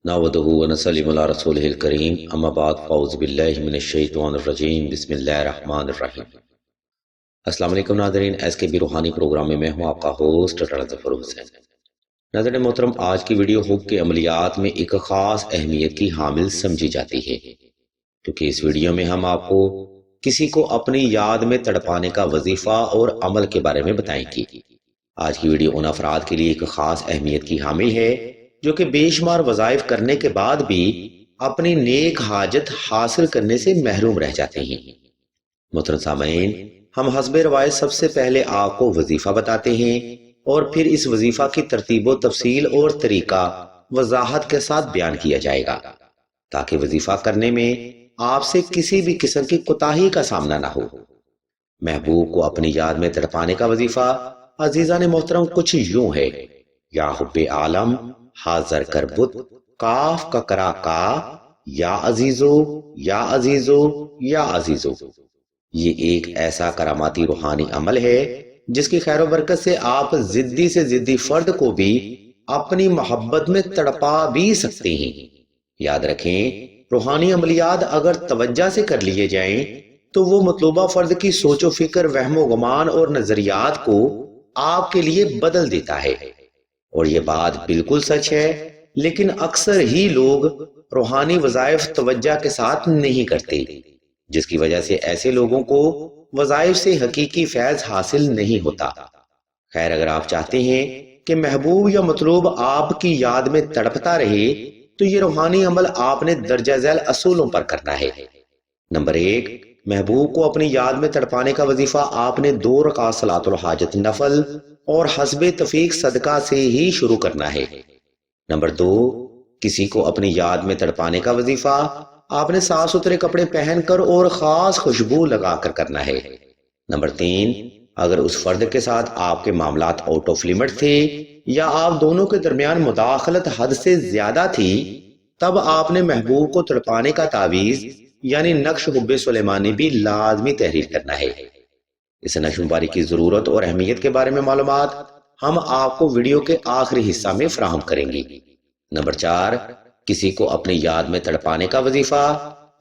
نحمدہ ونصلی علی رسولہ الکریم اما بعد فاعوذ باللہ من الشیطان الرجیم بسم اللہ الرحمن الرحیم۔ السلام علیکم ناظرین، ایس کے بی روحانی پروگرام میں میں ہوں آپ کا ہوسٹ ڈاکٹر ظفر حسین۔ ناظرین محترم، آج کی ویڈیو حب کے عملیات میں ایک خاص اہمیت کی حامل سمجھی جاتی ہے، کیونکہ اس ویڈیو میں ہم آپ کو کسی کو اپنی یاد میں تڑپانے کا وظیفہ اور عمل کے بارے میں بتائیں گے۔ آج کی ویڈیو ان افراد کے لیے ایک خاص اہمیت کی حامل ہے جو کہ بے شمار وظائف کرنے کے بعد بھی اپنی نیک حاجت حاصل کرنے سے محروم رہ جاتے ہیں۔ محترم سامعین، ہم حسب روایت سب سے پہلے آپ کو وظیفہ بتاتے ہیں اور پھر اس وظیفہ کی ترتیب و تفصیل اور طریقہ وضاحت کے ساتھ بیان کیا جائے گا تاکہ وظیفہ کرنے میں آپ سے کسی بھی قسم کی کوتاہی کا سامنا نہ ہو۔ محبوب کو اپنی یاد میں تڑپانے کا وظیفہ عزیزان محترم کچھ یوں ہے: یا حب عالم حاضر کر بت کاف کا کرا کا، یا عزیزو یا عزیزو یا عزیزو۔ یہ ایک ایسا کراماتی روحانی عمل ہے جس کی خیر و برکت سے آپ ضدی سے ضدی فرد کو بھی اپنی محبت میں تڑپا بھی سکتے ہیں۔ یاد رکھیں، روحانی عملیات اگر توجہ سے کر لیے جائیں تو وہ مطلوبہ فرد کی سوچ و فکر، وہم و گمان اور نظریات کو آپ کے لیے بدل دیتا ہے۔ اور یہ بات بالکل سچ ہے، لیکن اکثر ہی لوگ روحانی وظائف توجہ کے ساتھ نہیں کرتے، جس کی وجہ سے ایسے لوگوں کو وظائف سے حقیقی فیض حاصل نہیں ہوتا۔ خیر، اگر آپ چاہتے ہیں کہ محبوب یا مطلوب آپ کی یاد میں تڑپتا رہے تو یہ روحانی عمل آپ نے درجہ ذیل اصولوں پر کرنا ہے۔ نمبر 1، محبوب کو اپنی یاد میں تڑپانے کا وظیفہ آپ نے 2 رکعت صلاۃ الحاجت نفل اور حسب تفیق صدقہ سے ہی شروع کرنا ہے۔ نمبر 2، کسی کو اپنی یاد میں تڑپانے کا وظیفہ آپ نے صاف ستھرے کپڑے پہن کر اور خاص خوشبو لگا کر کرنا ہے۔ نمبر 3، اگر اس فرد کے ساتھ آپ کے معاملات آؤٹ آف لیمٹ تھے یا آپ دونوں کے درمیان مداخلت حد سے زیادہ تھی، تب آپ نے محبوب کو تڑپانے کا تعویذ یعنی نقش حب سلیمانی بھی لازمی تحریر کرنا ہے۔ اس نقش مبارک کی ضرورت اور اہمیت کے بارے میں معلومات ہم آپ کو ویڈیو کے آخری حصہ میں فراہم کریں گے۔ نمبر 4، کسی کو اپنی یاد میں تڑپانے کا وظیفہ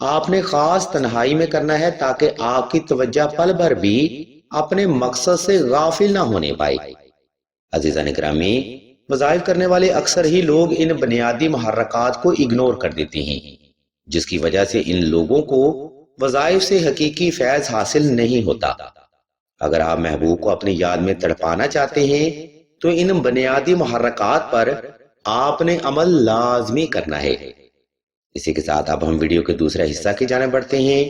آپ نے خاص تنہائی میں کرنا ہے تاکہ آپ کی توجہ پل بھر بھی اپنے مقصد سے غافل نہ ہونے پائے۔ عزیزان گرامی، وظائف کرنے والے اکثر ہی لوگ ان بنیادی محرکات کو اگنور کر دیتے ہیں، جس کی وجہ سے ان لوگوں کو وظائف سے حقیقی فیض حاصل نہیں ہوتا۔ اگر آپ محبوب کو اپنی یاد میں تڑپانا چاہتے ہیں تو ان بنیادی محرکات پر آپ نے عمل لازمی کرنا ہے۔ اسی کے ساتھ اب ہم ویڈیو کے دوسرے حصہ کی جانب بڑھتے ہیں،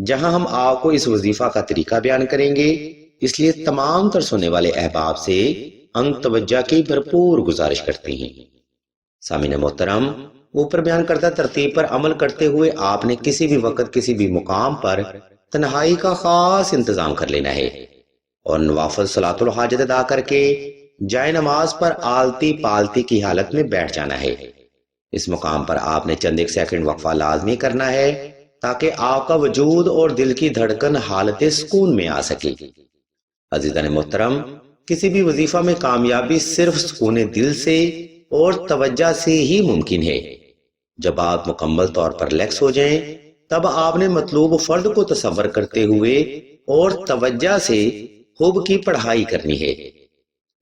جہاں ہم آپ کو اس وظیفہ کا طریقہ بیان کریں گے۔ اس لیے تمام تر سننے والے احباب سے ہم توجہ کی بھرپور گزارش کرتے ہیں۔ سامعین محترم، اوپر بیان کردہ ترتیب پر عمل کرتے ہوئے آپ نے کسی بھی وقت کسی بھی مقام پر تنہائی کا خاص انتظام کر لینا ہے اور نوافل صلاۃ الحاجت ادا کر کے جائے نماز پر آلتی پالتی کی حالت میں بیٹھ جانا ہے۔ اس مقام پر آپ نے چند ایک سیکنڈ وقفہ لازمی کرنا ہے تاکہ آپ کا وجود اور دل کی دھڑکن حالت سکون میں آ سکے۔ عزیزان محترم، کسی بھی وظیفہ میں کامیابی صرف سکون دل سے اور توجہ سے ہی ممکن ہے۔ جب آپ مکمل طور پر ریلیکس ہو جائیں تب آپ نے مطلوب فرد کو تصور کرتے ہوئے اور توجہ سے حب کی پڑھائی کرنی ہے۔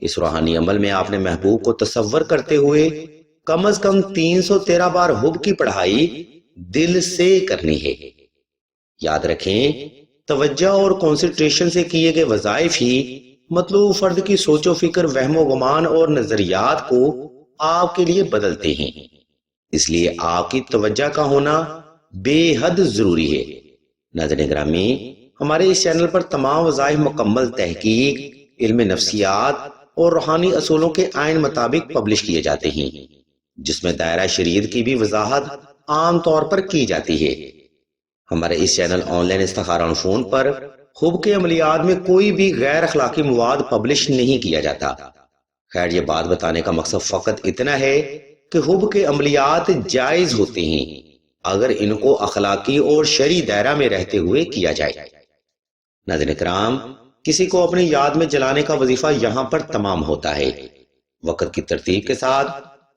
اس روحانی عمل میں آپ نے محبوب کو تصور کرتے ہوئے کم از کم 313 بار حب کی پڑھائی دل سے کرنی ہے۔ یاد رکھیں، توجہ اور کنسنٹریشن سے کیے گئے وظائف ہی مطلوب فرد کی سوچ و فکر، وہم و گمان اور نظریات کو آپ کے لیے بدلتے ہیں۔ اس لیے آپ کی توجہ کا ہونا بے حد ضروری ہے۔ ناظرین گرامی، ہمارے اس چینل پر تمام وظائف مکمل تحقیق، علم نفسیات اور روحانی اصولوں کے عین مطابق پبلش کیے جاتے ہیں، جس میں دائرہ شریعت کی بھی وضاحت عام طور پر کی جاتی ہے۔ ہمارے اس چینل آن لائن استخارہ فون پر حب کے عملیات میں کوئی بھی غیر اخلاقی مواد پبلش نہیں کیا جاتا۔ خیر، یہ بات بتانے کا مقصد فقط اتنا ہے کہ حب کے عملیات جائز ہوتے ہیں اگر ان کو اخلاقی اور شرعی دائرہ میں رہتے ہوئے کیا جائے۔ ناظرین کرام، کسی کو اپنی یاد میں جلانے کا وظیفہ یہاں پر تمام ہوتا ہے۔ وقت کی ترتیب کے ساتھ